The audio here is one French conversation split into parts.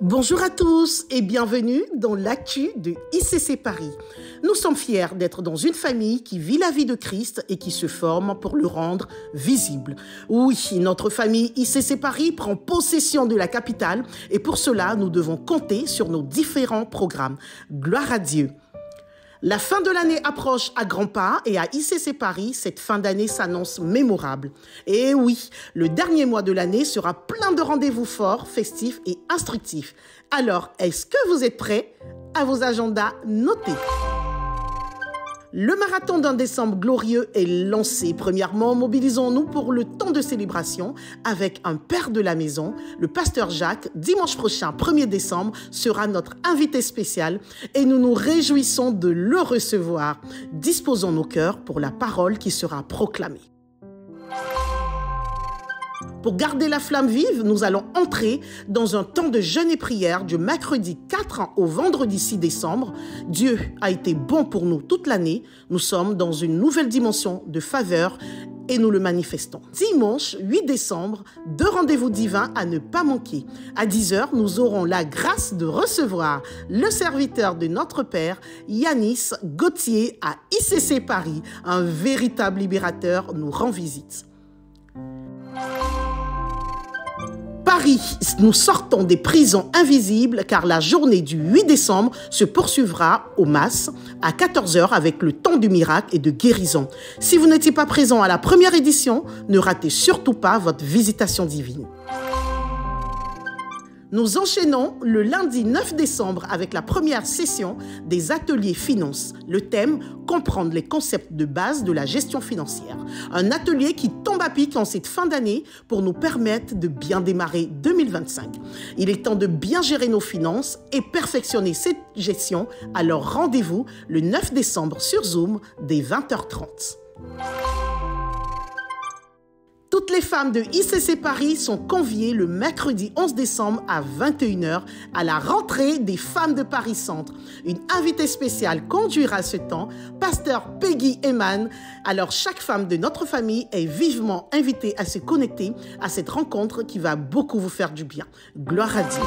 Bonjour à tous et bienvenue dans l'actu de ICC Paris. Nous sommes fiers d'être dans une famille qui vit la vie de Christ et qui se forme pour le rendre visible. Oui, notre famille ICC Paris prend possession de la capitale et pour cela, nous devons compter sur nos différents programmes. Gloire à Dieu. La fin de l'année approche à grands pas et à ICC Paris, cette fin d'année s'annonce mémorable. Et oui, le dernier mois de l'année sera plein de rendez-vous forts, festifs et instructifs. Alors, est-ce que vous êtes prêts? À vos agendas notés. Le marathon d'un décembre glorieux est lancé. Premièrement, mobilisons-nous pour le temps de célébration avec un père de la maison, le pasteur Jacques. Dimanche prochain, 1er décembre, sera notre invité spécial et nous nous réjouissons de le recevoir. Disposons nos cœurs pour la parole qui sera proclamée. Pour garder la flamme vive, nous allons entrer dans un temps de jeûne et prière du mercredi 4 au vendredi 6 décembre. Dieu a été bon pour nous toute l'année. Nous sommes dans une nouvelle dimension de faveur et nous le manifestons. Dimanche 8 décembre, 2 rendez-vous divins à ne pas manquer. À 10h, nous aurons la grâce de recevoir le serviteur de notre Père, Yanis Gauthier, à ICC Paris. Un véritable libérateur nous rend visite. Paris, nous sortons des prisons invisibles car la journée du 8 décembre se poursuivra au MAS à 14h avec le temps du miracle et de guérison. Si vous n'étiez pas présent à la première édition, ne ratez surtout pas votre visitation divine. Nous enchaînons le lundi 9 décembre avec la première session des ateliers finances. Le thème, comprendre les concepts de base de la gestion financière. Un atelier qui tombe à pic en cette fin d'année pour nous permettre de bien démarrer 2025. Il est temps de bien gérer nos finances et perfectionner cette gestion. Alors rendez-vous le 9 décembre sur Zoom dès 20h30. Toutes les femmes de ICC Paris sont conviées le mercredi 11 décembre à 21h à la rentrée des femmes de Paris Centre. Une invitée spéciale conduira ce temps, pasteur Peggy Eman. Alors chaque femme de notre famille est vivement invitée à se connecter à cette rencontre qui va beaucoup vous faire du bien. Gloire à Dieu.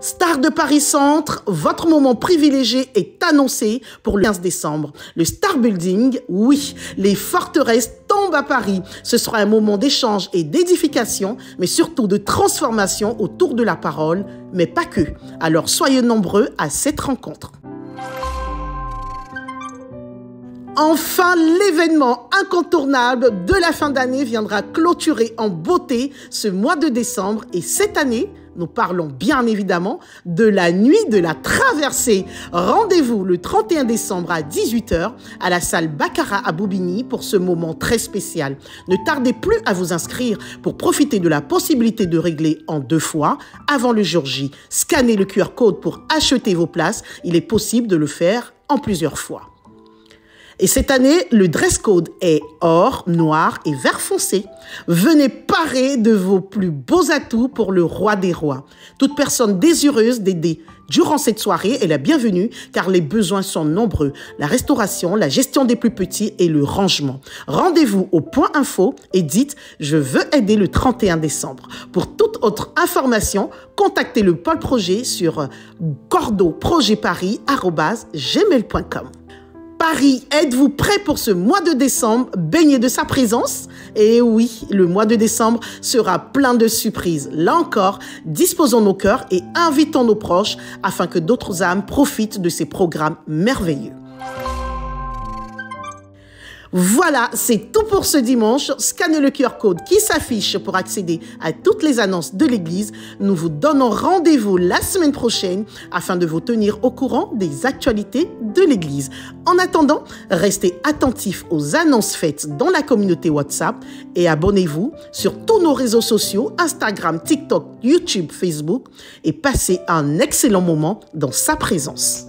Star de Paris Centre, votre moment privilégié est annoncé pour le 15 décembre. Le Star Building, oui, les forteresses tombent à Paris. Ce sera un moment d'échange et d'édification, mais surtout de transformation autour de la parole, mais pas que. Alors soyez nombreux à cette rencontre. Enfin, l'événement incontournable de la fin d'année viendra clôturer en beauté ce mois de décembre et cette année, nous parlons bien évidemment de la nuit de la traversée. Rendez-vous le 31 décembre à 18h à la salle Baccarat à Bobigny pour ce moment très spécial. Ne tardez plus à vous inscrire pour profiter de la possibilité de régler en 2 fois avant le jour J. Scannez le QR code pour acheter vos places. Il est possible de le faire en plusieurs fois. Et cette année, le dress code est or, noir et vert foncé. Venez parer de vos plus beaux atouts pour le roi des rois. Toute personne désireuse d'aider durant cette soirée est la bienvenue car les besoins sont nombreux. La restauration, la gestion des plus petits et le rangement. Rendez-vous au point info et dites « Je veux aider le 31 décembre ». Pour toute autre information, contactez le pôle projet sur cordoprojetparis@gmail.com. Paris, êtes-vous prêts pour ce mois de décembre, baigné de sa présence? Et oui, le mois de décembre sera plein de surprises. Là encore, disposons nos cœurs et invitons nos proches afin que d'autres âmes profitent de ces programmes merveilleux. Voilà, c'est tout pour ce dimanche. Scannez le QR code qui s'affiche pour accéder à toutes les annonces de l'Église. Nous vous donnons rendez-vous la semaine prochaine afin de vous tenir au courant des actualités de l'Église. En attendant, restez attentifs aux annonces faites dans la communauté WhatsApp et abonnez-vous sur tous nos réseaux sociaux, Instagram, TikTok, YouTube, Facebook et passez un excellent moment dans sa présence.